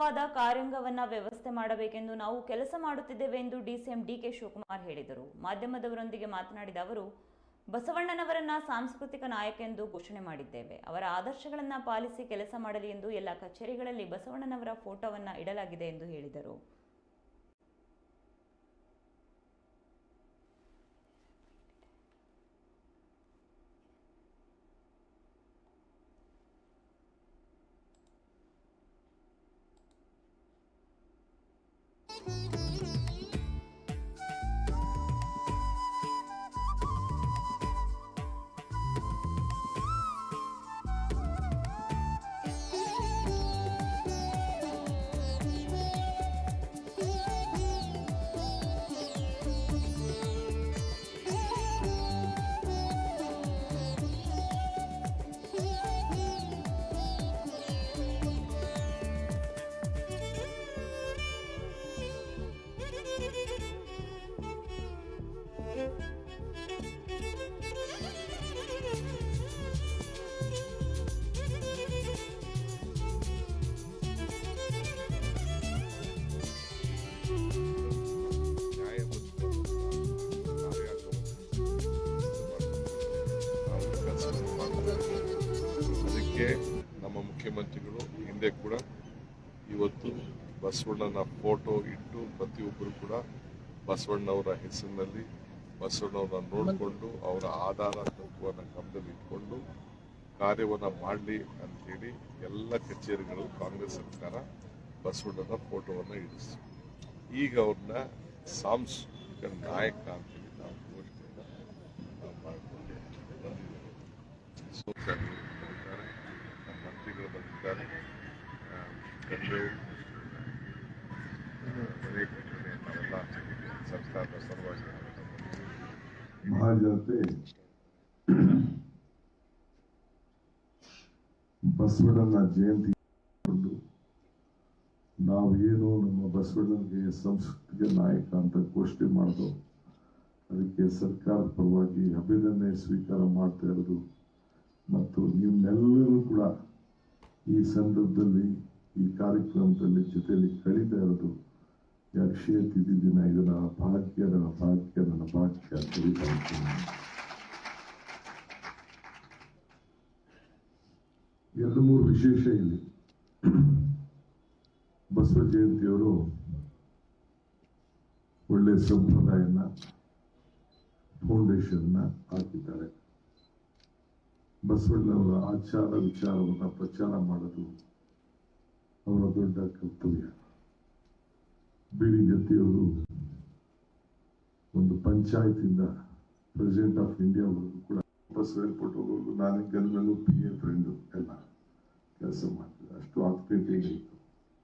ಸೂಕ್ತವಾದ ಕಾರ್ಯಾಂಗವನ್ನ ವ್ಯವಸ್ಥೆ ಮಾಡಬೇಕೆಂದು ನಾವು ಕೆಲಸ ಮಾಡುತ್ತಿದ್ದೇವೆ ಎಂದು ಡಿಸಿಎಂ ಡಿಕೆ ಶಿವಕುಮಾರ್ ಹೇಳಿದರು. ಮಾಧ್ಯಮದವರೊಂದಿಗೆ ಮಾತನಾಡಿದ ಅವರು, ಬಸವಣ್ಣನವರನ್ನ ಸಾಂಸ್ಕೃತಿಕ ನಾಯಕ ಎಂದು ಘೋಷಣೆ ಮಾಡಿದ್ದೇವೆ. ಅವರ ಆದರ್ಶಗಳನ್ನು ಪಾಲಿಸಿ ಕೆಲಸ ಮಾಡಲಿ ಎಂದು ಎಲ್ಲ ಕಚೇರಿಗಳಲ್ಲಿ ಬಸವಣ್ಣನವರ ಫೋಟೋವನ್ನು ಇಡಲಾಗಿದೆ ಎಂದು ಹೇಳಿದರು. ನಮ್ಮ ಮುಖ್ಯಮಂತ್ರಿಗಳು ಹಿಂದೆ ಕೂಡ ಇವತ್ತು ಬಸವಣ್ಣನ ಫೋಟೋ ಇಟ್ಟು ಪ್ರತಿಯೊಬ್ಬರು ಕೂಡ ಬಸವಣ್ಣವರ ಹೆಸರಿನಲ್ಲಿ ಬಸವಣ್ಣವರನ್ನ ನೋಡಿಕೊಂಡು ಅವರ ಆಧಾರ ತತ್ವವನ್ನು ಗಮನದಲ್ಲಿ ಇಟ್ಕೊಂಡು ಕಾರ್ಯವನ್ನು ಮಾಡಲಿ ಅಂತೇಳಿ ಎಲ್ಲ ಕಚೇರಿಗಳು ಕಾಂಗ್ರೆಸ್ ಸರ್ಕಾರ ಬಸವಣ್ಣನ ಫೋಟೋವನ್ನು ಇಡಿಸ್ತು. ಈಗ ಅವ್ರನ್ನ ಸಾಂಸ್ಕೃತಿಕ ನಾಯಕ ಅಂತೇಳಿ ನಾವು ಘೋಷಣೆಯನ್ನು ಮಾಡಿಕೊಂಡು ಬಂದಿದ್ದೇವೆ. ಸೋಚಾಗಿ ಬಂದಿದ್ದಾರೆ, ನಮ್ಮ ಮಂತ್ರಿಗಳು ಬಂದಿದ್ದಾರೆ, ನಾವೆಲ್ಲ ಸರ್ಕಾರದ ಸಲುವಾಗಿ ಮಹಾಜನತೆ ಬಸವಣ್ಣನ ಜಯಂತಿ ನಾವು ಏನು ನಮ್ಮ ಬಸವಣ್ಣನಿಗೆ ಸಂಸ್ಕೃತಿಯ ನಾಯಕ ಅಂತ ಘೋಷಣೆ ಮಾಡೋದು, ಅದಕ್ಕೆ ಸರ್ಕಾರದ ಪರವಾಗಿ ಅಭಿನಂದನೆ ಸ್ವೀಕಾರ ಮಾಡ್ತಾ ಇರೋದು ಮತ್ತು ನಿಮ್ಮೆಲ್ಲರೂ ಕೂಡ ಈ ಸಂದರ್ಭದಲ್ಲಿ ಈ ಕಾರ್ಯಕ್ರಮದಲ್ಲಿ ಜೊತೆಯಲ್ಲಿ ಕಳೀತಾ ಇರೋದು ಅಕ್ಷಯ ತಿಥಿ ದಿನ. ಇದು ನನ್ನ ಭಾಗ್ಯ ಕರೀತಾ ಇದ್ದೀನಿ. 2-3 ವಿಶೇಷ ಇಲ್ಲಿ. ಬಸವ ಜಯಂತಿಯವರು ಒಳ್ಳೆ ಸಂಪ್ರದಾಯನ ಫೌಂಡೇಶನ್ ಹಾಕಿದ್ದಾರೆ. ಬಸವಣ್ಣವರ ಆಚಾರ ವಿಚಾರವನ್ನು ಪ್ರಚಾರ ಮಾಡೋದು ಅವರ ದೊಡ್ಡ ಕರ್ತವ್ಯ. ಬಿಡಿ ಜೊತೆಯವರು ಒಂದು ಪಂಚಾಯತಿಂದ ಪ್ರೆಸಿಡೆಂಟ್ ಆಫ್ ಇಂಡಿಯಾ ವರೆಗೂ ಕೂಡ ಬಸ್ ಏರ್ಪೋರ್ಟ್ ಹೋಗೋದು ನಾನೇ ಗಲ್ನಲ್ಲೂ PA ಫ್ರೆಂಡು ಎಲ್ಲ ಕೆಲಸ ಮಾಡ್ತಿದ್ದೆ. ಅಷ್ಟು ಆತ್ಮೀಯತೆ ಇತ್ತು.